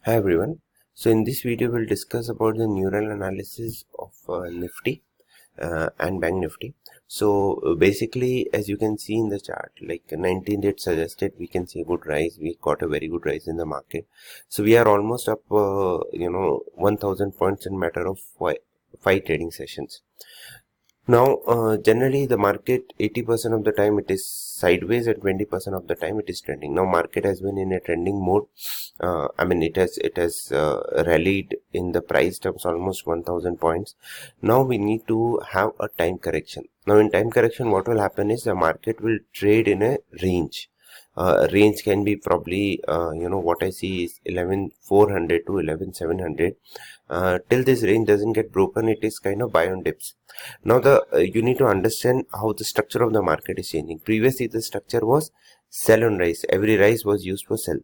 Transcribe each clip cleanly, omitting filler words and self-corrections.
Hi everyone. So in this video we'll discuss about the neural analysis of Nifty and Bank Nifty. So basically, as you can see in the chart, like 19th it suggested we can see a good rise. We got a very good rise in the market. So we are almost up 1000 points in matter of five trading sessions. Now, generally the market 80% of the time it is sideways and 20% of the time it is trending. Now, market has been in a trending mode. It has rallied in the price terms almost 1000 points. Now we need to have a time correction. Now, in time correction, what will happen is the market will trade in a range. Range can be probably what I see is 11,400 to 11,700. Till this range doesn't get broken, it is kind of buy on dips. Now you need to understand how the structure of the market is changing. Previously the structure was sell on rise. Every rise was used for sell.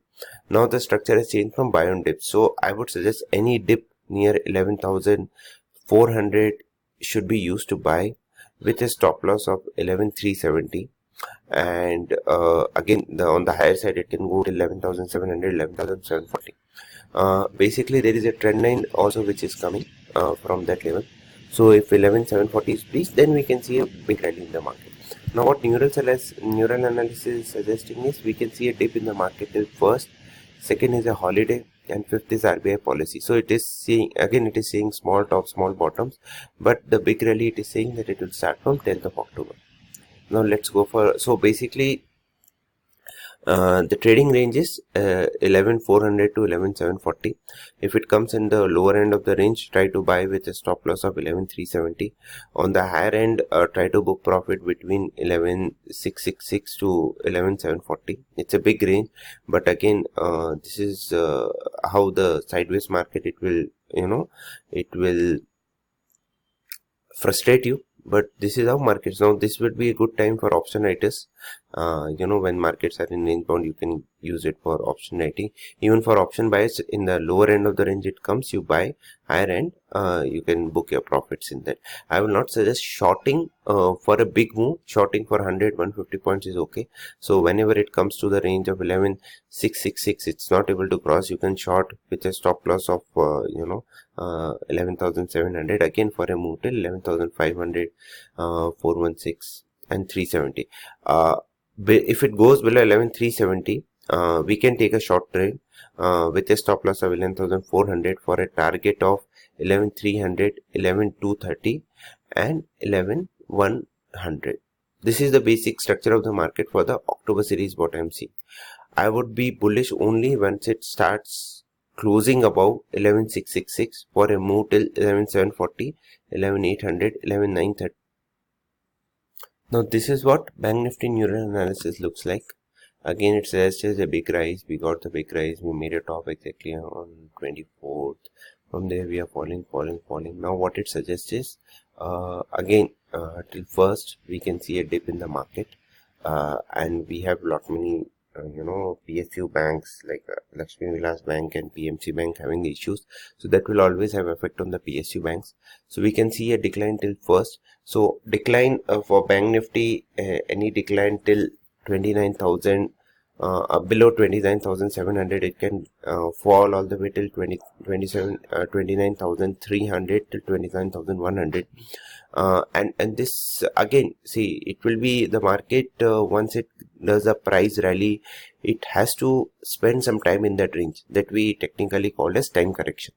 Now the structure has changed from buy on dip. So I would suggest any dip near 11,400 should be used to buy with a stop loss of 11,370. And again, on the higher side it can go to 11,700, 11,740. Basically there is a trend line also which is coming from that level. So if 11,740 is breached, then we can see a big rally in the market. Now what neural analysis is suggesting is we can see a dip in the market till first, second is a holiday, and fifth is RBI policy. So it is seeing, again it is saying small tops, small bottoms, but the big rally it is saying that it will start from 10th of October. Now let's go for, so basically the trading range is 11,400 to 11,740. If it comes in the lower end of the range, try to buy with a stop loss of 11,370. On the higher end, try to book profit between 11,666 to 11,740. It's a big range, but again, this is how the sideways market, it will frustrate you. But this is how markets. Now this would be a good time for option writers. When markets are in range bound, you can use it for option writing. Even for option buyers, in the lower end of the range it comes, you buy. Higher end, you can book your profits in that. I will not suggest shorting for a big move. Shorting for 100, 150 points is okay. So whenever it comes to the range of 11,666, it's not able to cross, you can short with a stop loss of 11,700. Again for a move till 11,500, 416 and 370. If it goes below 11,370, we can take a short trade with a stop loss of 11,400 for a target of 11,300, 11,230 and 11,100. This is the basic structure of the market for the October series what I am seeing. I would be bullish only once it starts closing above 11,666 for a move till 11,740, 11,800, 11,930. Now this is what Bank Nifty neural analysis looks like. Again, it suggests a big rise. We got the big rise. We made a top exactly on 24th. From there we are falling. Now what it suggests is again till first we can see a dip in the market, and we have many PSU banks like Lakshmi Vilas Bank and PMC Bank having the issues. So that will always have effect on the PSU banks. So we can see a decline till first. So decline for Bank Nifty, any decline till 29,000, below 29,700, it can fall all the way till 29,300 till 29,100. And this again, see, it will be the market once it does a price rally, it has to spend some time in that range that we technically call as time correction.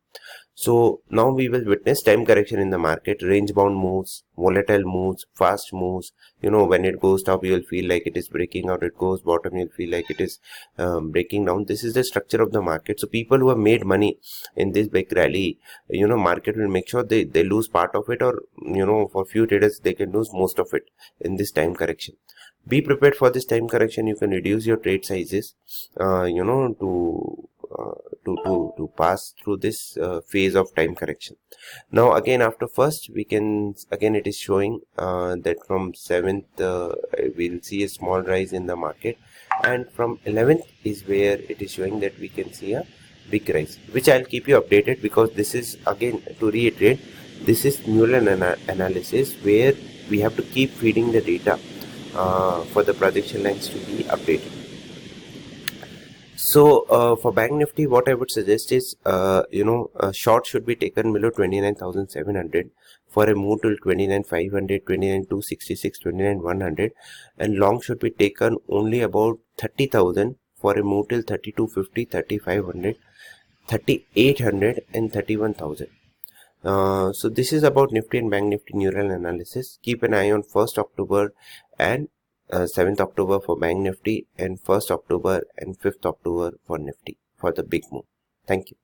So now we will witness time correction in the market, range bound moves, volatile moves, fast moves. When it goes top, you will feel like it is breaking out. It goes bottom, you'll feel like it is breaking down. This is the structure of the market. So people who have made money in this big rally, market will make sure they lose part of it, or for few traders they can lose most of it in this time correction. Be prepared for this time correction. You can reduce your trade sizes to pass through this phase of time correction. Now again, after first, we can, again it is showing that from 7th we'll see a small rise in the market, and from 11th is where it is showing that we can see a big rise, which I'll keep you updated, because this is, again to reiterate, this is neural analysis where we have to keep feeding the data for the projection lines to be updated. for Bank Nifty, what I would suggest is, short should be taken below 29,700 for a move till 29,500, 29,266, 29,100, and long should be taken only about 30,000 for a move till 3250, 3500, 3800, and 31,000. So this is about Nifty and Bank Nifty neural analysis. Keep an eye on 1st October and 7th October for Bank Nifty, and 1st October and 5th October for Nifty for the big move. Thank you.